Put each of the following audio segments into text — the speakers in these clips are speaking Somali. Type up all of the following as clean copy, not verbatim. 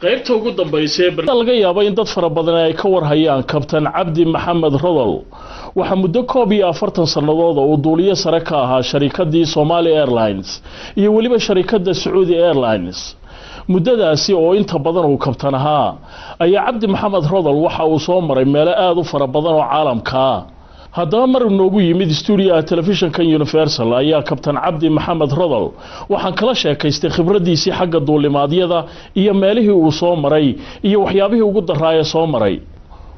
qaybta ugu dambeysay laga yaabo in dad fara badan ay ka war hayaan kabtan Cabdi Maxamed Rodol waxa muddo 40 sanadood uu duuliye sare ka ahaa sharikadii Somali Airlines iyo waliba sharikada Saudi Airlines muddadaasi oo inta badan uu kabtan ahaa ayaa Cabdi Maxamed Rodol waxa uu soo maray meelo aad u fara badan oo caalamka haddaba mar noogu yimid studio television-ka Universal ayaa kabtan Cabdi Maxamed Rodol waxaan kala sheekaystay khibradiisii xagga duulimaadyada iyo meelihii uu soo maray iyo waxyaabihii ugu daraaya soo maray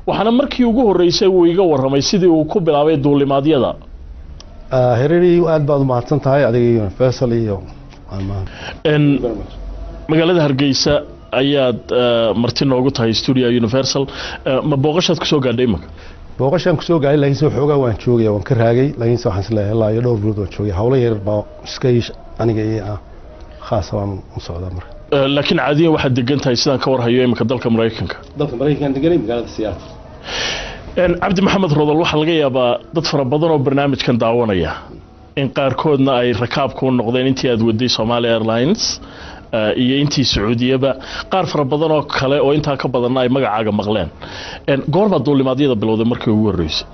waxaana markii ugu horeysay uu iga waramay sidii uu ku bilaabay duulimaadyada hereeri aad baad u mahadsan tahay adiga Universal iyo magaalada Hargeysa ayaad marti noogu tahay studio Universal ma booqashaad ku soo gaadhay imaka booqashaan ku soo gaadhay laakiin soo xoogaa waan joogay waan ka raagay laakiin soo waxaan isleeyahay ilaa iyo dhowr bilood waan joogay hawlo yar baa iska aniga iyo khaas waan u socdaa marka laakiin caadiyan waxaad degan tahay sidaan ka war hayo imaka dalka Mareykanka deganay magaalada Seattle Cabdi Maxamed Rodol waxa laga yaabaa dad fara badan oo barnaamijkan daawanaya in qaarkoodna ay rakaabku noqdeen intii aad waday Somali Airlines iyo intii Sacuudiyaba qaar fara badan oo kale oo inta ka badan ay magacaaga maqleen goorma duulimaadyada bilowday markii ugu horeysay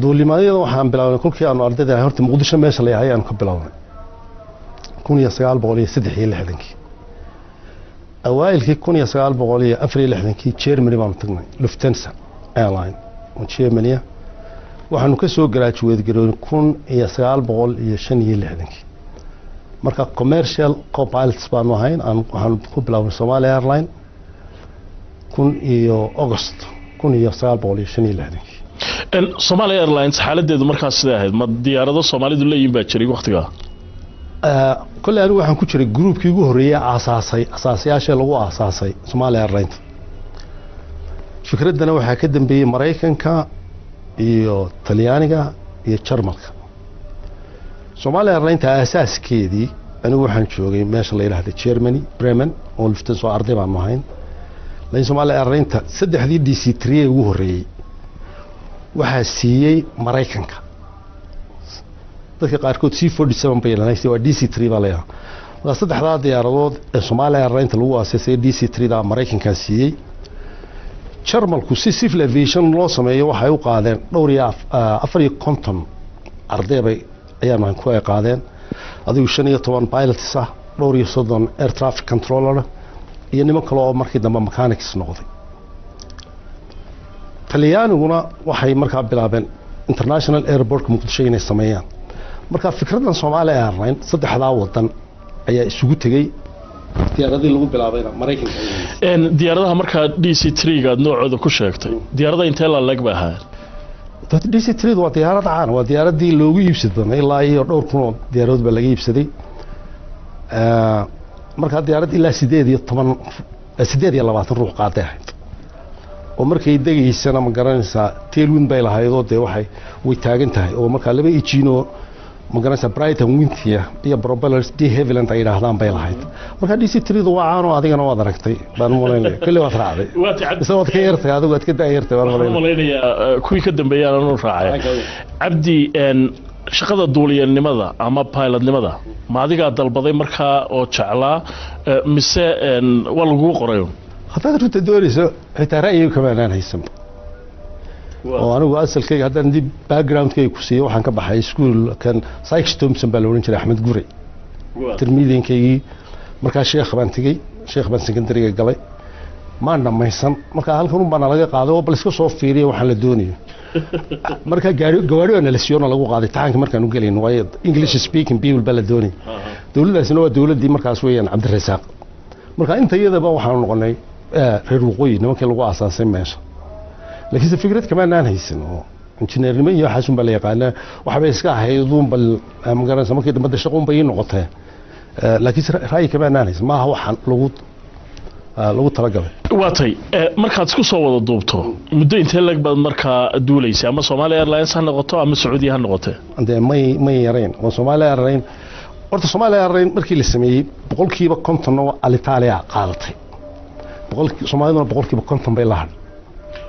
duulimaadyada waxaan bilaabay kulkii aan ardayda horta Muqdisho meesha la yahay aan ka bilaabay 1963 awaayilkii 1964 Germany baan tagnay Lufthansa Airline oo Germany waxaanu ka soo graduate garoon 1965 marka commercial co-pilots baan ahayn waxaan ku bilaabay Somali Airline August 1965 Somali Airlines xaaladeedu markaas sidee ahayd ma diyaarado Soomaalidu leeyihiin baa jiray waqtiga kulli anigu waxaan ku jiray groupkii ugu horeeyay asaasayaasha lagu aasaasay Somali Airlines fikradana waxaa ka dambeeyay Mareykanka iyo Talyaaniga iyo Jarmalka Somali Airlines asaaskeedii anigu waxaan joogay meesha la yiraahdo Germany Bremen oo Lufthansa soo arday baan ahayn laakiin Somali Airlines saddexdii DC3 ugu horeeyay waxa siiyay Mareykanka dadka qaarkood C47 bay leeyahay waa DC3 baa leeyahay saddexda diyaaradood ee Somali Airlines lagu aasasay DC3 da Mareykanka siiyay Jarmalku si civil aviation loo sameeyo waxay u qaadeen dhowr iyo 450 arday bay ayaan ku ay qaadeen adigu 15 pilots ah dhowr iyo 30 air traffic controller iyo niman kale oo markii dambe mechanics noqday Talyaaniguna waxay markaa bilaabeen international airport Muqdisho inay sameeyaan marka fikradan Somali Airlines saddexda wadan ayaa isugu tagay diyaaradii lagu bilaabayna Mareykanka diyaaradaha marka DC3 ga noocooda ku sheegtay diyaarada intee la lag baa DC3 waa diyaarad caan waa diyaaradii loogu iibsaday ilaa iyo dhowr kun oo diyaaradood baa laga iibsaday marka diyaarad ilaa 8 ruux qaaday oo markay degaysana ma garanaysaa tailwind bay lahaydoo de way taagan tahay oo marka laba ejino ma garanaysaa Brighton Wintia iyo propellers de Havilland ay yiraahdaan bay lahayd marka DC3 waa caan oo adigana waad aragtay baan moleynay kulli waad raacday isagoo ka yartay adigu aad ka daayirtay waan moleynaya kuwii ka dambeeyay aan u raacay Cabdi shaqada duuliyanimada ama pilotnimada ma adiga dalbaday marka oo jeclaa mise waa lagu qoray hadda runta doonayso xitaa ra'yiga kama aan haysan oo anigu asalkayga haddaan dib backgroundkayga ku siiyo waxaan ka baxay school kan Sykes Thompson baa la oran jiray Axmed Gure termiidiinkaygii markaa sheekh baan secondary-ga galay maan dhamaysan marka halkan un baan laga qaaday oo bal iska soo fiiriyo waxaan la doonayo marka gawaariga la siiyona lagu qaaday taanka markaan u galayno way English speaking people baa la doonay dawladdaasina waa dawladdii markaas weeyaan Cabdirasaaq marka inta iyadaba waxaan noqonay reer waqooyi nimankii lagu aasaasay meesha laakiin fikrad kama aan haysan oo injineernimo iyo xasun baa la yaqaanaa waxa bay iska ahaydun bal ma garanaysa markii dambe shaqo bay noqotay laakiin ra'yi kama aan haysan maaha waxaan lagu talagalay waatay markaad isku soo wada duubto muddo intee lag baad markaa duulaysaa ama Somali Airlines ha noqoto ama Saudi ha noqoto may yareen oo Somali Airlines horta Somali Airlines markii la sameeyay boqolkiiba 50 oo Alitalia qaadatay Soomaaliduna boqolkiiba 50 bay lahayd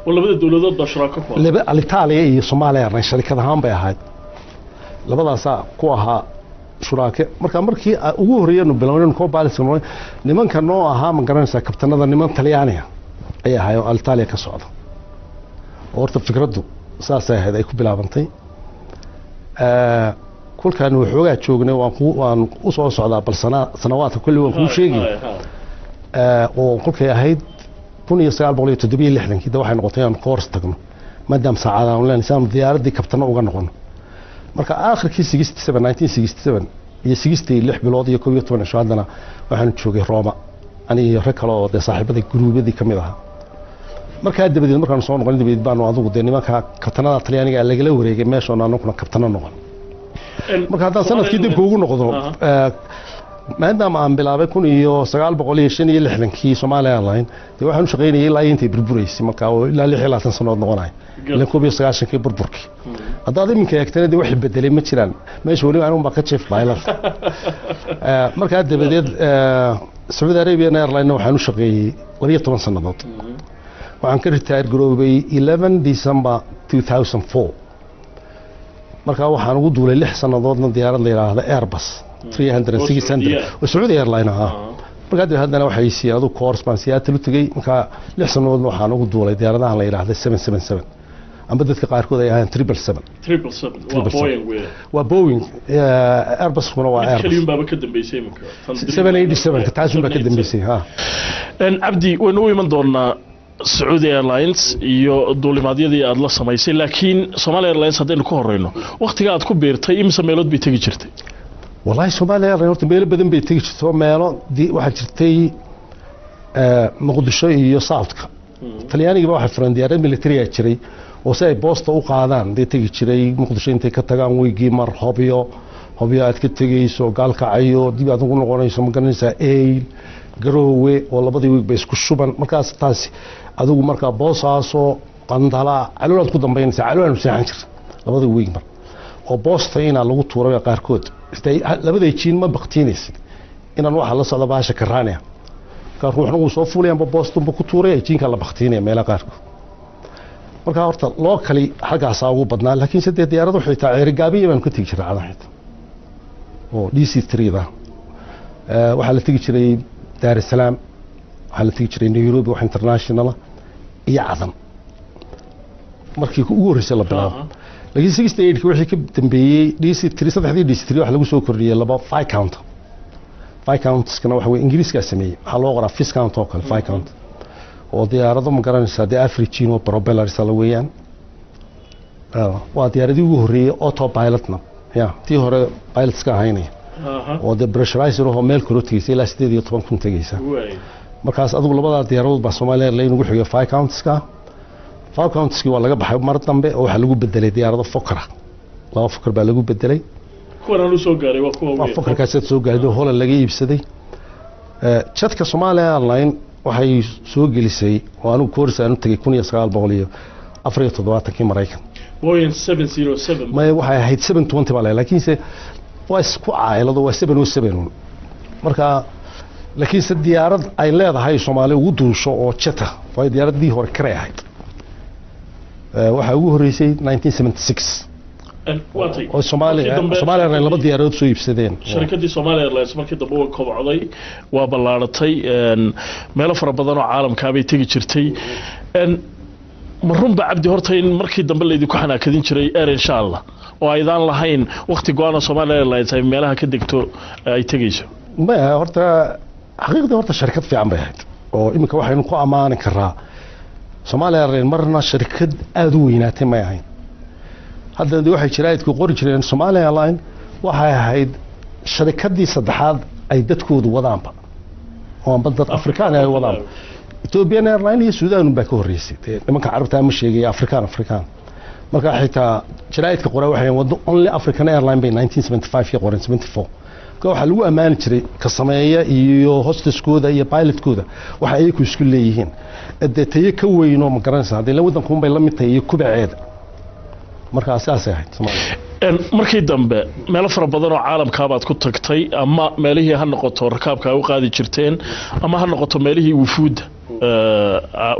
ولبدا دولادود با shirka ku Alitalia iyo Somali Airlines sharikad ahaan bay ahayd labadaas ku ahaa shuraake markii ugu horeeyeen bilowna co-pilot nimanka noo ahaa ma garanaysaa kabtanada niman Talyaaniga ay ahaayeen oo Italia ka socda horta fikraddu saas ahayd ay ku bilaabantay kulkaan wuxuu joognay waan u soo socdaa bal sanawaadka kulli waan ku sheegay oo kulkay ahayd 1967 kii waxay noqotay aan course tagno maadaam saacada aan leenahay diyaaradii kabtana uga noqono marka aakhirkii 1967 iyo 66 bilood iyo 12 shahadana waxaan joogay Roma aniga rag kale oo saaxiibada guruubadii kamid ahaa markaa dabadeed markaan soo noqon dabadeed baan adigu nimanka kabtanada Talyaaniga lagala wareegay meesha oo aanuna kabtana noqon marka hadda sanadkii dib ugu noqdo maadaama aan bilaabay 1965 kii Somali Airlines waxaan u shaqeynayay ilaa intay burbureysay marka ilaa 26 sanadood noqonay ilaa 19 kii burburkii hadda iminka eegtana wax bedelay ma jiraan meesha wali aan ma ka chief pilot marka dabadeed Saudi Arabian Airlines waxaan u shaqeeyay 12 sanadood waxaan ka retire garoobay 11 December 2004 marka waxaan ugu duulay 6 sanadoodna diyaarad la yiraahdo Airbus 300 oo Saudi Airlines marka haddana waxay siiyadu course baan siyaata lu tagay marka 6 sanadood waxaan ugu duulay diyaaradaha la yiraahdo 777 amba dadka qaarkood ay ahaan 777 waa Boeing Airbus kuna waa Airbus kaliya baaba ka dambeysay marka 787 taas baa ka dambeysay abdi waynu u iman doonaa Saudi Airlines iyo duulimaadyadii aad la samaysay laakiin Somali Airlines hadaynu ku horeyno waqtiga aad ku beertay imisa meelood bay tagi jirtay wallahi Somali Airlines horta meelo badan bay tagi jirtay meelo waxa jirtay Muqdisho iyo Southka Talyaaniga waxa furan diyaarad military ah jiray oo si ay boosta u qaadaan day tagi jiray Muqdisho intay ka tagaan weygii mar Hobyo aad ka tagayso gaalkacayo dib aad ugu noqonayso ma garanaysaa garoowe oo labadii week bay isku shuban markaas taas adigu marka boosaaso qandala caloolad ku dambeynaysa caloolad saxan jir labadii week mar oo boosta ina lagu tuuray qaarkood labadii jiin ma baqtiinaysid inaan waxa la socdo baasha karaanaya ka ruuxna uu soo fuulayaan boosta ku tuuray jiinka la baqtiinaya meel qaarkood marka horta loo kali xagaas ugu badnaa laakiin sidee diyaaradu xitaa Ceerigaabiye baan ku tagi jiray cadaahid oo DC3 da waxa la tagi jiray Dar es Salaam waxaa la tagi jiray Nairobi wax international iyo Cadan markii ugu horeysay la bilaabo laakiin 68 wixii ka dambeeyay DC3 saddexdii DC3 waxa lagu soo kordhiyay laba five counts kana waxa weey Ingiriiska sameeyay waxa loo qoraa five count oo kale five count oo diyaarado ma garanaysaa de African oo propellers la weeyaan waa diyaaradii ugu horeeyay autopilotna tii hore pilots ka ahaynay oo de pressurizer oo meel kale tagaysay ilaa 18 kun tagaysa markaas adigu labada diyaaradood baa Somali Airlines ugu xigay five counts waa laga baxay mar dambe oo waxa lagu bedelay diyaarado Fokker laba Fokker baa lagu bedelay kuwan aanu soo gaaray waa kuwa weyn Fokkerkaas soo gaaray Holland laga iibsaday jadka Somali Airlines waxay soo gelisay oo aanu course aanu tagay 1974 Mareykan Boeing 707 ma waxay ahayd 720 baa laakiin waa isku caayiladu waa 707 marka laakiin diyaarad ay leedahay Soomaali ugu duusho oo jeta way diyaaradii hore ka reehayd waxa ugu horeysay 1976 oo Soomaali laba diyaaradood soo iibsadeen shirkadii Somali Airlines markii dambe uu kobcday waa ballaaratay meelo fara badan oo caalamka bay tagi jirtay marunba abdi horta in markii dambe leedii ku xanaakadin jiray insha Allah oo aydan lahayn waqti go'aan Somali Airlines ay meelaha ka degto ay tagayso ma horta xaqiiqda horta shirkad fiican bay ahayd oo imika waxaynu ku amaani karaa Somali Airlines marna shirkad aad u weynaatay ma ahayn hadda waxay jiraayadku qori jireen Somali Airlines waxay ahayd shirkadii saddexaad ay dadkoodu wadaanba oo dad Afrikaan ay wadaan Ethiopian Airlines iyo Sudan baa ka horeysay nimanka carabta ma sheegay Afrikaan marka xitaa jiraayadka qoray waxay wado only African Airlines bay 1975 iyo qoran 74 ka waxa lagu amaani jiray ka sameeya iyo hostesskooda iyo pilotkooda waxa ay ku isku leeyihiin adeetay ka weyno ma garanaysaa hadii la wadanku bay la mid tahay kubaceed marka asaas ahayd markii dambe meel fara badan oo caalamka baad ku tagtay ama meelihii ha noqoto rakaabka u qaadi jirteen ama ha noqoto meelihii wufuud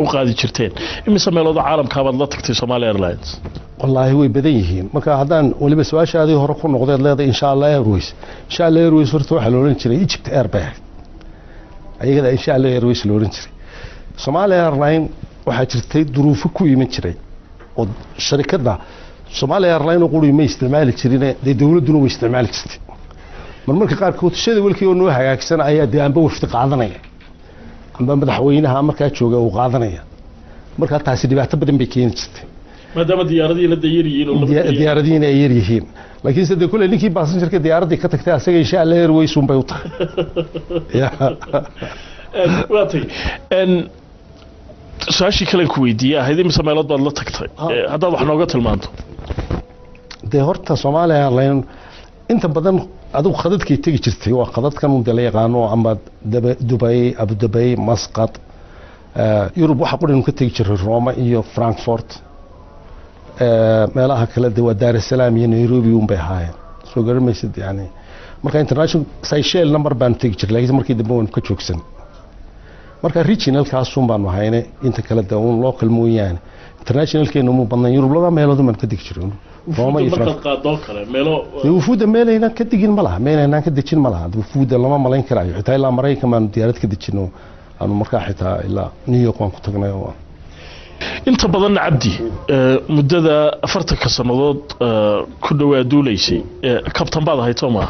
u qaadi jirteen imise meelooda caalamka baad la tagtay Somali Airlines wallaahi way badan yihiin marka haddaan waliba su-aashaadii hore ku noqdeed leedahay insha allah airways horta waxaa la odhan jiray Egypt Air bay ayagada insha allah airways la odhan jiray Somalia Airline waxaa jirtay duruufo ku iman jiray oo sharikadda Somalia Airline oo quri ma isticmaali jirin ee dawladuna way isticmaali jirtay marmarka qaarkood shada walkii oo noo hagaagsan ayaa deegaanba wafdi qaadanaya amba madaxweynaha markaa jooga uu qaadanaya marka taasi dhibaato badan bay keeni jirtay maadaama diyaaradii la dayiriyeen oo diyaaradii ay yar yihiin laakiin sidoo kale ninkii passengerka diyaaradii ka tagtay asaga insha Allah airways un bay u tahay waatay su-aashii kale ku weydiiyay ahayd imisa meelood baad la tagtay haddaad wax nooga tilmaanto dee horta Soomaaliya Airline inta badan adigu khadadkii tagi jirtay waa khadadkan uu la yaqaano ama Dubai Abu Dhabi Muscat Yurub waxa qodin ka tagi jiray Roma iyo Frankfurt meelaha kala duwan Dar es Salaam iyo Nairobi un bay ahaayeen soo garmaysid yani marka international Seychelles number baan tagi jiray laakiin markii dambe waan ka joogsan marka regional kaasuun baan wahaynay inta kala duwan local mooyaan international keenu mu badnaan Yurub laba meelood man ka tagi jiray Roma iyo Frankfurt wufuuda meelayna ka digin malaha meelayna ka dejin malaha wufuuda lama malayn karayo xitaa ilaa Mareykan maan diyaarad ka dejino aanu markaa xitaa ilaa New York waan ku tagnay inta badan Cabdi muddada 40 sanadood ku dhawaad duuleysay kabtan baad ahayd Soomaa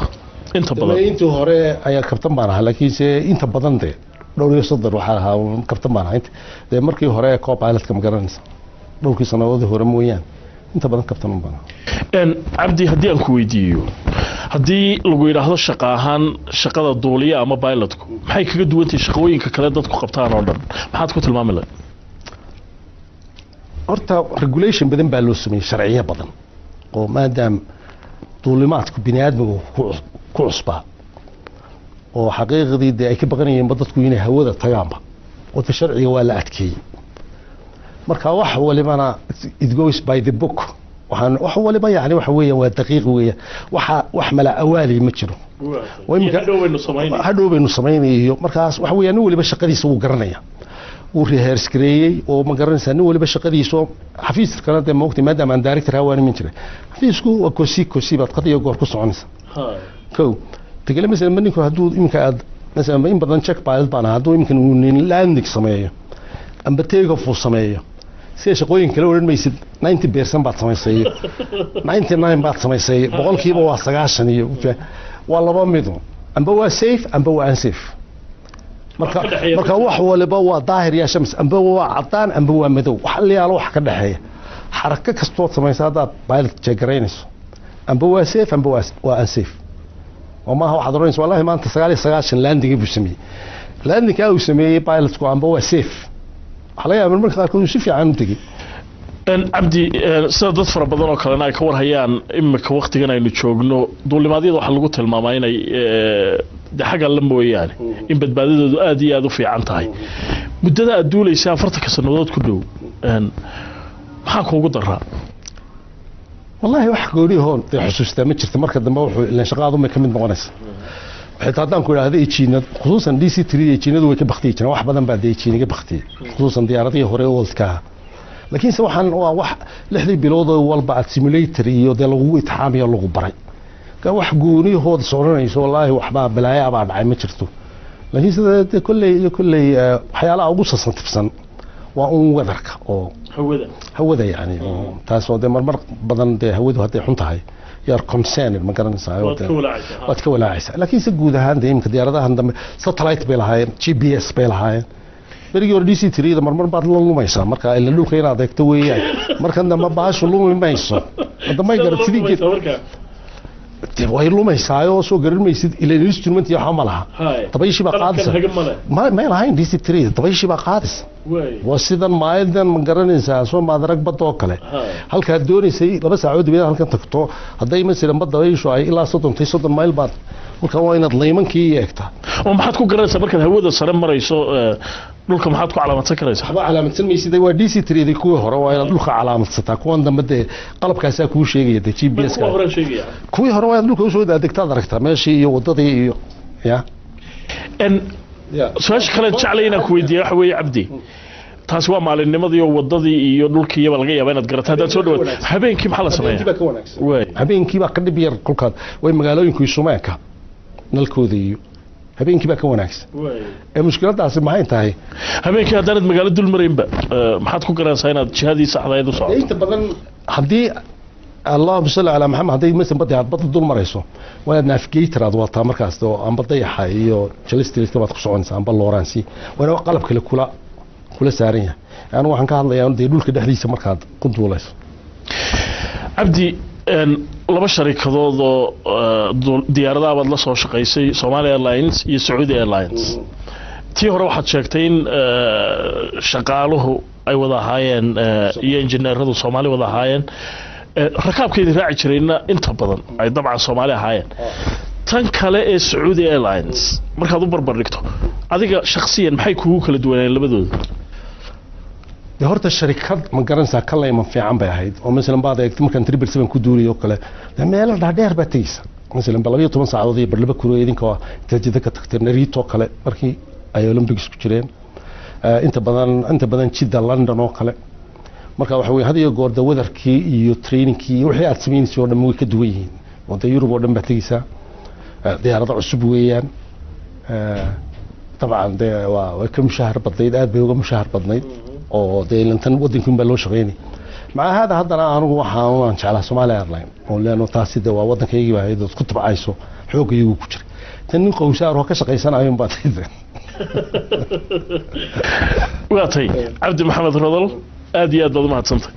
inta badan intii hore ayaa kabtan baan ahaa laakiin inta badan dhowr iyo soddon waxa ahaa kabtan baan ahayd markii hore co-pilotka ma garanaysa dhowrkii sanadood hore mooyaan inta badan kabtan baan Cabdi haddii aan ku weydiiyo haddii lagu yiraahdo shaqo ahaan shaqada duuliya ama pilotku maxay kaga duwan tahay shaqooyinka kale dadku qabtaan oo dhan maxaad ku tilmaami lahayd horta regulation badan baa loo sameeyay sharciyo badan oo maadaam duulimaadku bini'aadmigu ku cusbaa oo xaqiiqdii ay ka baqanayeen dadku inay hawada tagaanba oo sharciga waa la adkeeyay marka wax walibana it goes by the book waxaan wax waliba yani waxa weeyaan waa daqiiq weeyaan wax mala awaali ma jiro hadhowbaynu samaynayo markaas wax weeyaan nin waliba shaqadiisa uu garanaya uu rehearse gareeyay oo ma garanaysaa nin waliba shaqadiisa xafiiskana de moogtay maadaama aan director hawaan min jiray xafiisku waa kosi baad qadiyo goor ku soconaysa tagale mesela maninku hadduu iminka aad mesela in badan check pilot baan hadduu iminkan uu nin landing sameeyo amba take off uu sameeyo si shaqooyin kale oran maysid 90% baad samaysay 99 baad samaysay boqolkiiba waa 90 iyo waa laba mid amba waa safe amba waa unsafe marka wax waliba waa daahir ya shams amba waa cadaan amba waa madow wax liyaalo wax ka dhaxeeya xaraka kasto samaysa hadaad pilot jeegaraynayso amba waa safe amba waa unsafe وما هو حضرين والله ما أنت سقالي لاندنج بسمي لاندنج أو سمي بايلوت كو عم بوا سيف حاليا من مركز كل شيء في عام تجي Cabdi sida dad fara badan oo kalena ay ka war hayaan imika waqtigan aynu joogno duulimaadiyada waxa lagu tilmaamay inay xaga la mooyaan in badbaadadoodu aad iyo aad u fiican tahay muddada aad duulaysaa 40 sanadood ku dhow maxaa kuugu daraa والله wax goori hoon xusuustaa ma jirto marka dambe wuxuu ilaa shaqadu ma kamid noqonaysa xitaa hadaan ku yiraahdo China khusuusan DC3 China way ka baqtay China wax badan baa China ka baqtay khusuusan diyaaradii hore Worldka laakiin se waxaan waa wax 6 bilood oo walba simulator iyo de lagu itixaamiyo lagu baray ka wax gooni hood sooranayso wallahi waxba balaaya baa dhacay ma jirto laakiin sida kulli waxyaalaha ugu sasantifsan waa weatherka oo hawada yani taasoo de marmar badan de hawadu haday xun tahay yar concern ma garanaysaa waad ka walaacaysaa laakiin si guud ahaan de imka diyaaradahan dambe satellite bay lahaayeen GPS bay lahaayeen berigi hore DC3 da marmar baad la lumaysaa marka ila dhulka inaad eegto weeyaan markan dambe baashu lumayso dambe garatidii geed way lumaysaa oo soo garinmaysid ila instrument iyo xamalaha tabayshi ba qaadisa ma lahayn DC3 tabayshi ba qaadis wasidan maadan ma garanaysaa soo maadarag badoo kale halka doonaysay 2 saacadood baa halkan tagto haday mesela badda ay soo ay ilaa 30 mayl baad marka waa inaad leeymankii eegta oo maxaad ku garanaysaa markaad hawada sare marayso dhulka maxaad ku calaamadsan karaysaa waxba calaamadsan maysid waa DC3 kuwii hore waa inaad dhulka calaamadsataa kuwan dambe qalabkaas ku sheegaya GPS ka kuwii hore waa dhulka soo adeegtaad aragtaa meeshii iyo wadadii iyo ya su'aasha kale jeclayna ku weydiiyo waxa weeye Cabdi taasi waa maalinnimadii oo wadadii iyo dhulkii iyo laga yaabaa inaad garato haddaad soo dhawaad habeenkii maxaa la sameeyaa habeenkii baa ka dhib yar kulkaad way magaalooyinku isumaanka nalkooda iyo habeenkii baa ka wanaagsan mushkiladaasi maxay tahay habeenkii haddaanad magaalo dul maraynba maxaad ku garanaysaa inaad jihadii saxdayd u socoto inta badan haddii allahuma salli calaa maxamed hadday masan badda aad badda dul marayso waa inaad navigator aad wataa markaas oo amba dayaxa iyo jalistiliska baad ku soconaysaa amba looraansi waana qalab kale kula saaran yahay anigu waxaan ka hadlayaa dee dhulka dhexdiisa markaad ku duulayso cabdi laba sharikadood oo diyaaradaha baad la soo shaqaysay Somali Airlines iyo Saudi Airlines tii hore waxaad sheegtay in shaqaaluhu ay wada ahaayeen iyo injineeradu Soomaali wada ahaayeen rakaabkeedii raaci jirayna inta badan ay dabcan Soomaali ahaayeen tan kale ee Saudi Airlines markaad u barbar dhigto adiga shakhsiyan maxay kugu kala duwanayeen labadooda horta sharikad ma garanaysaa kala iman fiican bay ahayd oo mesela baad eegtay markaan 777 ku duuliyo kale meel dhaadheer baa taysa mesela 12 saacadood iyo barlaba kuro idinka waa tajida ka tagtay Narito kale markii ay Olympics ku jireen inta badan jidda London oo kale marka waxa weey hadiyo goorda wadarkii iyo trainingkii wixii aad sameynayso dhan way ka duwan yihiin wada Yurub oo dhan baa taysa diyaarado cusub weeyaan طبعا ده وكم شهر بديد aad bay uga mushahar badnayd oo deelantan wadankan baa loo shaqeynay ma hada hadana anigu waxaan jeclaa Somali Airlines oo leeno taasida waa wadankayga baa ay ku tabcayso xoogaygu ku jira tan qowsaar oo ka shaqeysanayo baad waatay Cabdi Maxamed Rodol aad iyo aad baad u mahadsantahay